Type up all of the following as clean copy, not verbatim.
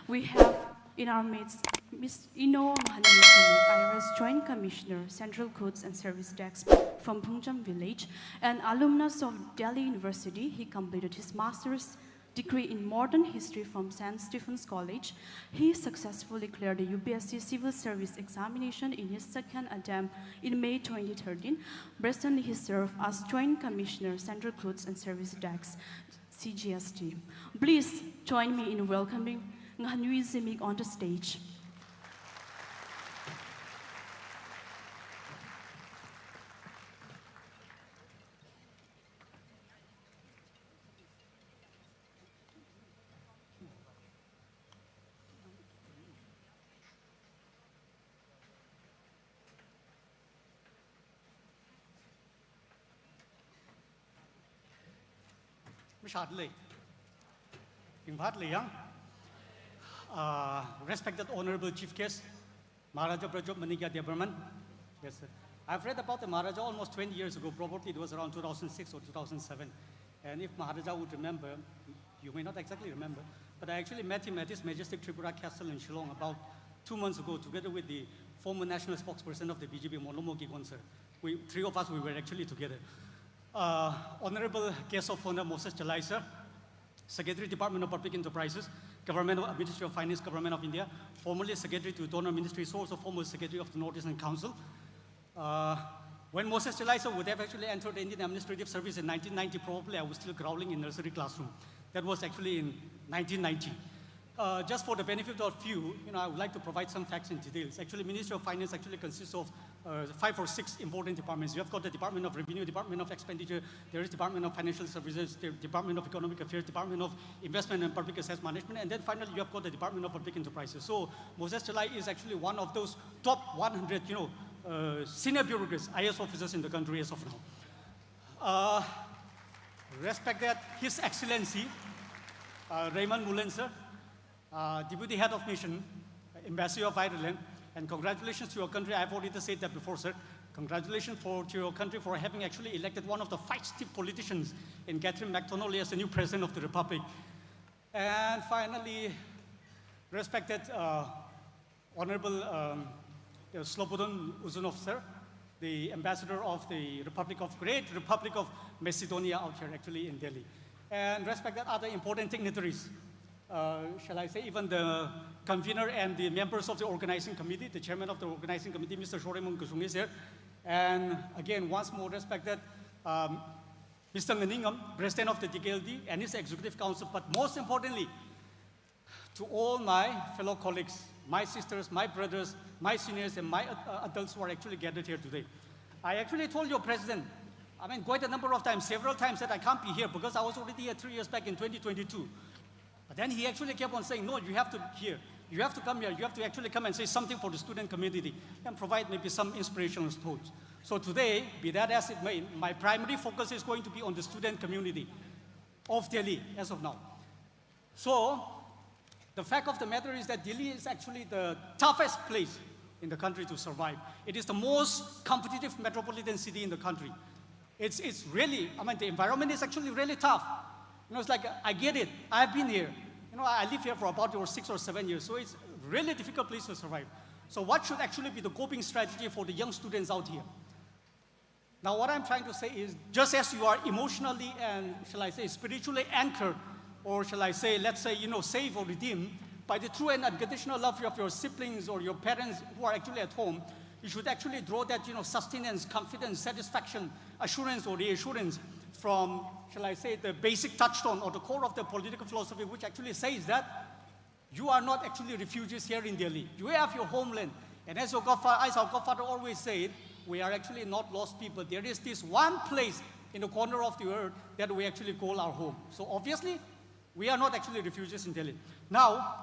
We have in our midst Ms. ENO Ngahanyui Zimik, IRS Joint Commissioner, Central Codes and Service Desk from Pungjab Village, an alumnus of Delhi University. He completed his master's degree in modern history from St. Stephen's College. He successfully cleared the UPSC civil service examination in his second attempt in May 2013. Presently, he served as Joint Commissioner, Central Codes and Service Desk, CGST. Please join me in welcoming Ngahanyui Zimik on the stage. Respected Honorable Chief Guest, Maharaja Prajop Manikya Debarman. Yes, sir. I've read about the Maharaja almost 20 years ago. Probably it was around 2006 or 2007. And if Maharaja would remember, you may not exactly remember, but I actually met him at his majestic Tripura Castle in Shillong about 2 months ago, together with the former national spokesperson of the BJP, Monomo Gikon, sir. Three of us, we were actually together. Honorable Guest of Honor Moses Chalai, sir, Secretary, Department of Public Enterprises, Government of Ministry of Finance, Government of India, formerly Secretary to Donor Ministry, also former Secretary of the Northeastern Council. When Moses Chalai would have actually entered the Indian Administrative Service in 1990, probably I was still growling in nursery classroom. That was actually in 1990. Just for the benefit of few, I would like to provide some facts and details. Actually, Ministry of Finance actually consists of 5 or 6 important departments. You have got the Department of Revenue, Department of Expenditure, there is Department of Financial Services, the Department of Economic Affairs, Department of Investment and Public Assets Management, and then finally you have got the Department of Public Enterprises. So Moses Chalai is actually one of those top 100, senior bureaucrats, IS officers in the country as of now. Respected His Excellency, Raymond Mullen, sir, Deputy Head of Mission, Ambassador of Ireland, and congratulations to your country. I've already said that before, sir. Congratulations to your country for having actually elected one of the feisty politicians in Catherine McDonnell as the new President of the Republic. And finally, respected Honorable Slobodan Uzunov, sir, the Ambassador of the Great Republic of Macedonia out here actually in Delhi. And respected other important dignitaries. Shall I say, even the convener and the members of the organizing committee, the chairman of the organizing committee, Mr. Shoremon Kusung is here. And again, once more respected, Mr. Nganingam, president of the DKLD and his executive council, but most importantly, to all my fellow colleagues, my sisters, my brothers, my seniors, and my adults who are actually gathered here today. I actually told your president, quite a number of times, several times, that I can't be here because I was already here 3 years back in 2022. But then he actually kept on saying, no, you have to here. You have to come here. You have to actually come and say something for the student community and provide maybe some inspirational thoughts. So today, be that as it may, my primary focus is going to be on the student community of Delhi as of now. So the fact of the matter is that Delhi is actually the toughest place in the country to survive. It is the most competitive metropolitan city in the country. It's really, the environment is actually really tough. It's like, I get it. I've been here. I live here for about 6 or 7 years, so it's a really difficult place to survive. So what should actually be the coping strategy for the young students out here? Now, what I'm trying to say is, just as you are emotionally and, shall I say, spiritually anchored, or shall I say, let's say, saved or redeemed by the true and unconditional love of your siblings or your parents who are actually at home, you should actually draw that, sustenance, confidence, satisfaction, assurance or reassurance from, shall I say, the basic touchstone or the core of the political philosophy, which actually says that you are not actually refugees here in Delhi. You have your homeland. And as our Godfather always said, we are actually not lost people. There is this one place in the corner of the earth that we actually call our home. So obviously, we are not actually refugees in Delhi. Now,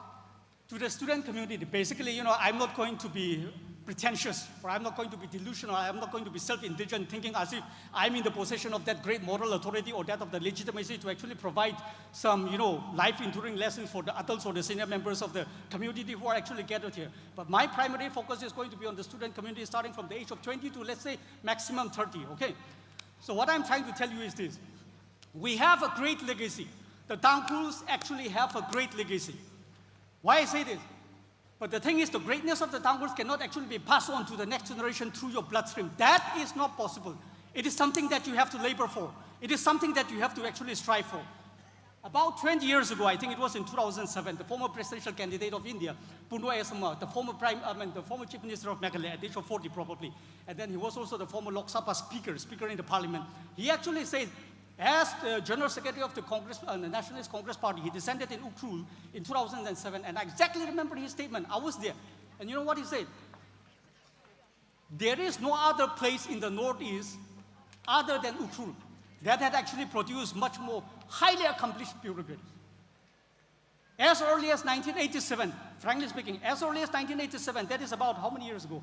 to the student community, basically, I'm not going to be pretentious, or I'm not going to be delusional, I'm not going to be self-indulgent, thinking as if I'm in the possession of that great moral authority or that of the legitimacy to actually provide some, life-enduring lessons for the adults or the senior members of the community who are actually gathered here. But my primary focus is going to be on the student community starting from the age of 20 to, let's say, maximum 30, okay? So what I'm trying to tell you is this. We have a great legacy. The Tangkuls actually have a great legacy. Why I say this? But the thing is, the greatness of the Tanghuls cannot actually be passed on to the next generation through your bloodstream. That is not possible. It is something that you have to labor for. It is something that you have to actually strive for. About 20 years ago, I think it was in 2007, the former presidential candidate of India, Punwa Esama, the former chief minister of Meghalaya, at the age of 40 probably, and then he was also the former Lok Sabha speaker in the parliament. He actually said, as the General Secretary of the Congress, the Nationalist Congress Party, he descended in Ukhrul in 2007, and I exactly remember his statement. I was there. And you know what he said? There is no other place in the Northeast other than Ukhrul that had actually produced much more highly accomplished bureaucrats. As early as 1987, frankly speaking, as early as 1987, that is about how many years ago?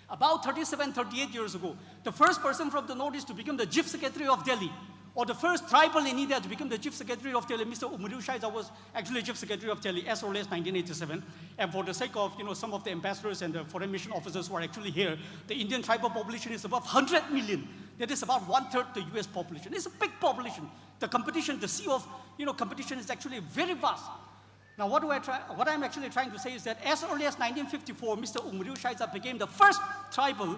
About 37, 38 years ago, the first person from the Northeast to become the Chief Secretary of Delhi, or the first tribal in India to become the Chief Secretary of Delhi, Mr. Ngahanyui Zimik was actually Chief Secretary of Delhi as early as 1987. And for the sake of some of the ambassadors and the foreign mission officers who are actually here, the Indian tribal population is above 100 million. That is about 1/3 the US population. It's a big population. The competition, the sea of competition is actually very vast. Now what I'm actually trying to say is that as early as 1954, Mr. Ngahanyui Zimik became the first tribal,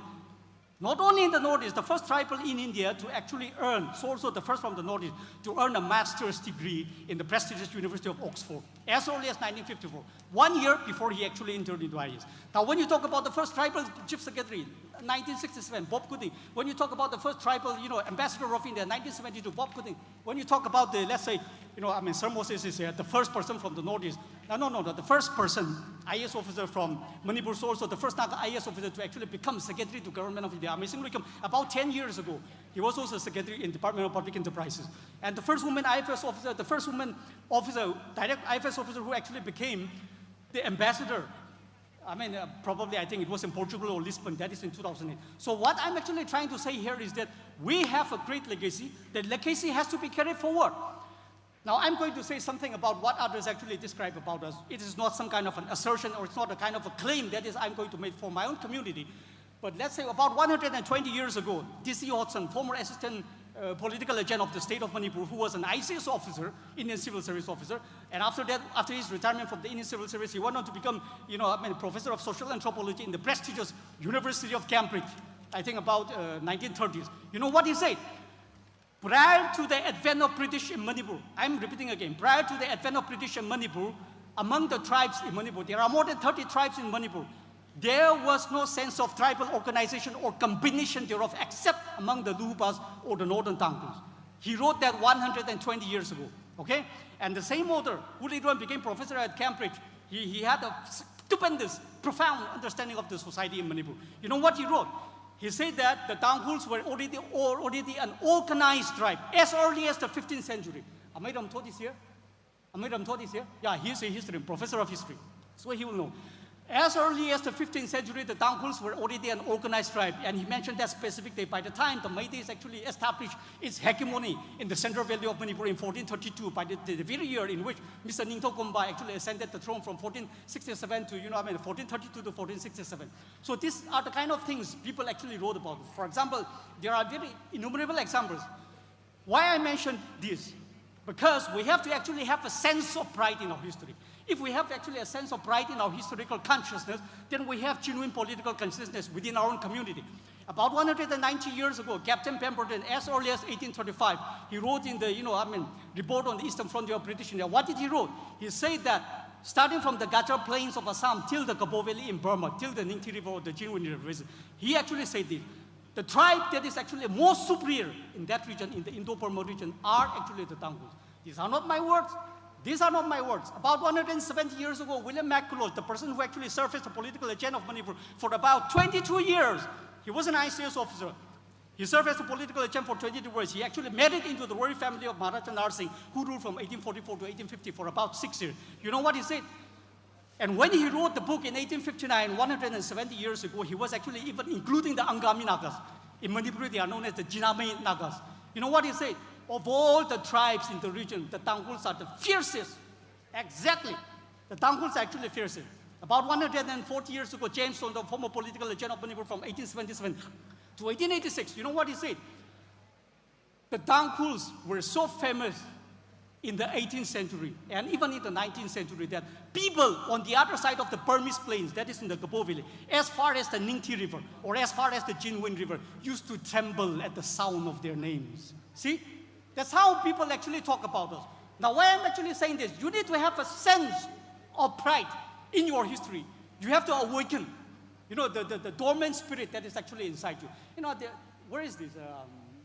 not only in the Northeast, the first tribal in India to actually earn, so also the first from the Northeast, to earn a master's degree in the prestigious University of Oxford, as early as 1954, 1 year before he actually entered into IRS. Now, when you talk about the first tribal chief secretary, 1967, Bob Gooding. When you talk about the first tribal, ambassador of India, 1972, Bob Gooding. When you talk about the, let's say, Sir Moses is the first person from the Northeast. No, the first person, IAS officer from Manipur, so also the first IAS officer to actually become secretary to government of India. About 10 years ago, he was also secretary in Department of Public Enterprises. And the first woman IFS officer, the first woman officer, direct IFS officer who actually became the ambassador. Probably I think it was in Portugal or Lisbon, that is in 2008. So what I'm actually trying to say here is that we have a great legacy. That legacy has to be carried forward. Now I'm going to say something about what others actually describe about us. It is not some kind of an assertion or it's not a kind of a claim that is I'm going to make for my own community. But let's say about 120 years ago, D.C. Hodgson, former assistant political agent of the state of Manipur, who was an ICS officer, Indian Civil Service officer, and after that, after his retirement from the Indian Civil Service, he went on to become, professor of social anthropology in the prestigious University of Cambridge, I think about 1930s. You know what he said? Prior to the advent of British in Manipur, I'm repeating again, prior to the advent of British in Manipur, among the tribes in Manipur, there are more than 30 tribes in Manipur. There was no sense of tribal organization or combination thereof except among the Lupas or the Northern Tanghuls. He wrote that 120 years ago, okay? And the same author, who later on became professor at Cambridge, he had a stupendous, profound understanding of the society in Manipur. You know what he wrote? He said that the Tanghuls were already an organized tribe as early as the 15th century. Amiram Thod is here? Amiram Thod is here? Yeah, he's a historian, professor of history. So he will know. As early as the 15th century, the Tanghuls were already an organized tribe, and he mentioned that specifically. By the time the Meiteis actually established its hegemony in the Central Valley of Manipur in 1432, by the very year in which Mr. Ningto Komba actually ascended the throne from 1467 to, 1432 to 1467. So these are the kind of things people actually wrote about. For example, there are very innumerable examples. Why I mentioned this? Because we have to actually have a sense of pride in our history. If we have actually a sense of pride in our historical consciousness, then we have genuine political consciousness within our own community. About 190 years ago, Captain Pemberton, as early as 1835, he wrote in the, report on the Eastern Frontier of British India. What did he wrote? He said that starting from the Gachar Plains of Assam till the Kabo Valley in Burma, till the Ningti River or the Jinwin River, he actually said this. The tribe that is actually most superior in that region, in the Indo-Burma region, are actually the Tanghuls. These are not my words. These are not my words. About 170 years ago, William McCulloch, the person who actually served as the political agent of Manipur for about 22 years, he was an ICS officer. He served as a political agent for 22 years. He actually married into the royal family of Maharaja Narsingh, who ruled from 1844 to 1850 for about 6 years. You know what he said? And when he wrote the book in 1859, 170 years ago, he was actually even including the Angami Nagas. In Manipur, they are known as the Jiname Nagas. You know what he said? Of all the tribes in the region, the Tanghuls are the fiercest. Exactly. The Tanghuls are actually fiercest. About 140 years ago, James Stone, the former political agent of Manipur from 1877 to 1886, you know what he said? The Tanghuls were so famous in the 18th century and even in the 19th century that people on the other side of the Burmese plains, that is in the Gabo Valley, as far as the Ningti River or as far as the Jinwin River, used to tremble at the sound of their names. See? That's how people actually talk about us. Now, why I'm actually saying this, you need to have a sense of pride in your history. You have to awaken, you know, the dormant spirit that is actually inside you. You know, where is this?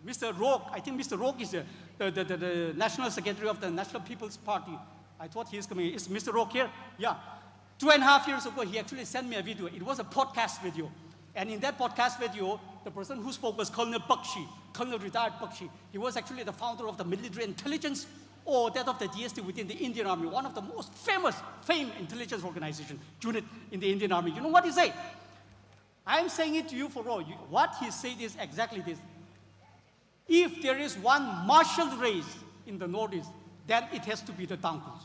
Mr. Roque, I think Mr. Roque is the National Secretary of the National People's Party. I thought he is coming. Is Mr. Roque here? Yeah. 2.5 years ago, he actually sent me a video. It was a podcast video. And in that podcast video, the person who spoke was Colonel Bakshi, Colonel retired Bakshi. He was actually the founder of the military intelligence or that of the DST within the Indian Army, one of the most famed intelligence organization unit in the Indian Army. You know what he said? I'm saying it to you for all. What he said is exactly this. If there is one martial race in the Northeast, then it has to be the Tangkhus.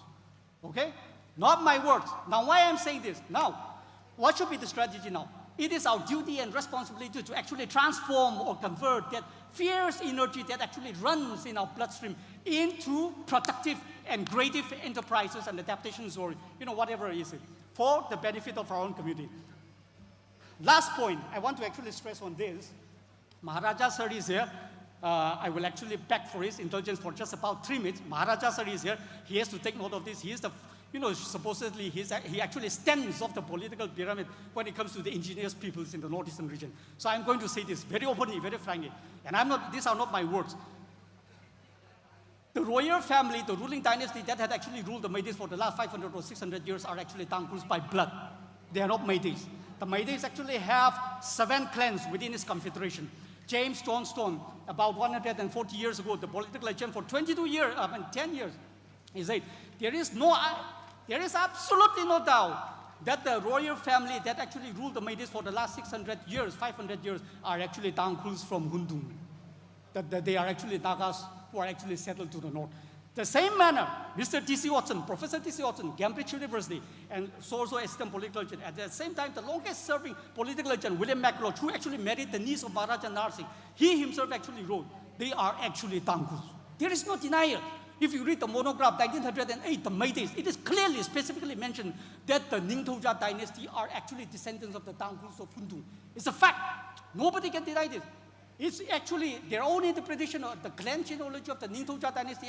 Okay? Not my words. Now, why I'm saying this? Now, what should be the strategy now? It is our duty and responsibility to actually transform or convert that fierce energy that actually runs in our bloodstream into productive and creative enterprises and adaptations or, you know, whatever it is, for the benefit of our own community. Last point, I want to actually stress on this. Maharaja sir is here. I will actually beg for his indulgence for just about 3 minutes. Maharaja sir is here. He has to take note of this. He is the, you know, supposedly he actually stands off the political pyramid when it comes to the indigenous peoples in the northeastern region. So I'm going to say this very openly, very frankly. And these are not my words. The royal family, the ruling dynasty that had actually ruled the Meiteis for the last 500 or 600 years are actually Tangkhus by blood. They are not Meiteis. The Meiteis actually have 7 clans within its confederation. James Johnstone, about 140 years ago, the political legend for 22 years, 10 years, he said, there is absolutely no doubt that the royal family that actually ruled the Meiteis for the last 600 years, 500 years, are actually Tangkhus from Hundung. That they are actually Nagas who are actually settled to the north. The same manner, Mr. T.C. Watson, Professor T.C. Watson, Cambridge University, and also assistant political agent. At the same time, the longest serving political agent, William McLeod, who actually married the niece of Maharaja Narsingh, he himself actually wrote, they are actually Tangkhus. There is no denial. If you read the monograph, 1908, the Meiteis, it is clearly, specifically mentioned that the Ningthouja dynasty are actually descendants of the Tangkhus of Hundung. It's a fact. Nobody can deny this. It's actually their own interpretation of the clan genealogy of the Ningthouja dynasty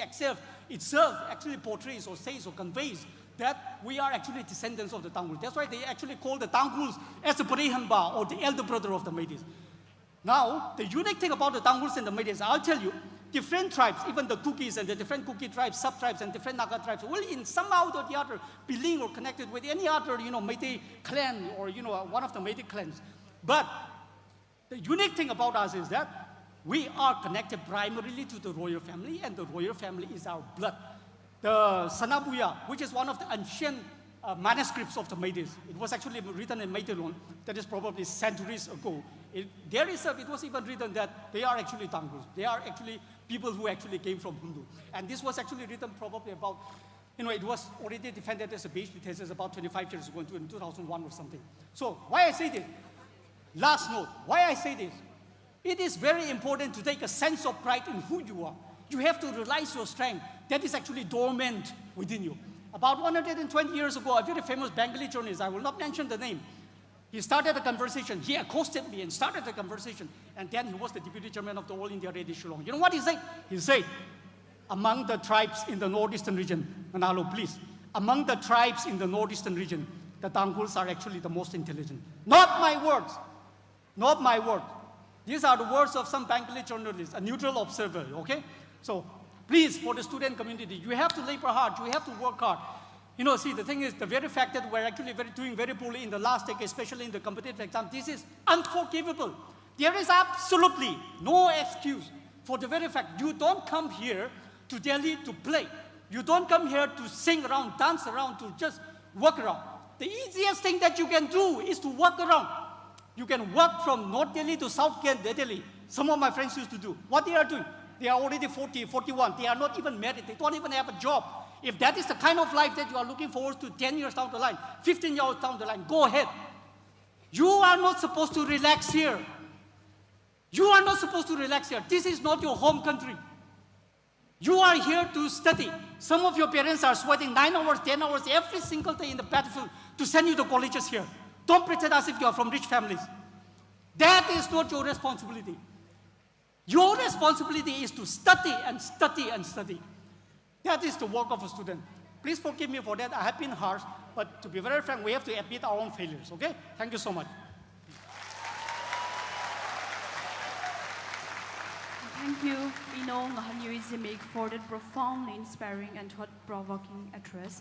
itself actually portrays or says or conveys that we are actually descendants of the Tangkhus. That's why they actually call the Tangkhus as the Parihamba or the elder brother of the Meiteis. Now, the unique thing about the Tangkhus and the Meiteis, I'll tell you, different tribes, even the Kukis and the different Kuki tribes, sub-tribes and different Naga tribes, will in somehow or the other be linked or connected with any other, you know, Meitei clan or, you know, one of the Meitei clans. But the unique thing about us is that we are connected primarily to the royal family, and the royal family is our blood. The Sanabuya, which is one of the ancient manuscripts of the Meiteis, it was actually written in Meiteilon, that is probably centuries ago. It was even written that they are actually Tangkhus. They are actually people who actually came from Hundung. And this was actually written probably about, you know, it was already defended as a PhD thesis about 25 years ago in 2001 or something. So why I say this? Last note, why I say this? It is very important to take a sense of pride in who you are. You have to realize your strength that is actually dormant within you. About 120 years ago, a very famous Bengali journalist, I will not mention the name, he started a conversation. He accosted me and started a conversation. And then he was the deputy chairman of the All India Radio Shillong. You know what he said? He said, among the tribes in the northeastern region, Manalo, please, among the tribes in the northeastern region, the Tangkhus are actually the most intelligent. Not my words. Not my word. These are the words of some Bengali journalist, a neutral observer, okay? So please, for the student community, you have to labor hard, you have to work hard. You know, see, the thing is, the very fact that we're actually doing very poorly in the last decade, especially in the competitive exam, this is unforgivable. There is absolutely no excuse for the very fact you don't come here to Delhi to play. You don't come here to sing around, dance around, to just walk around. The easiest thing that you can do is to walk around. You can walk from North Delhi to South Delhi. Some of my friends used to do. What they are doing? They are already 40, 41. They are not even married. They don't even have a job. If that is the kind of life that you are looking forward to 10 years down the line, 15 years down the line, go ahead. You are not supposed to relax here. You are not supposed to relax here. This is not your home country. You are here to study. Some of your parents are sweating 9 hours, 10 hours every single day in the battlefield to send you to colleges here. Don't pretend as if you are from rich families. That is not your responsibility. Your responsibility is to study and study and study. That is the work of a student. Please forgive me for that. I have been harsh, but to be very frank, we have to admit our own failures, okay? Thank you so much. Thank you, ENO Ngahanyui Zimik, for that profoundly inspiring and thought-provoking address.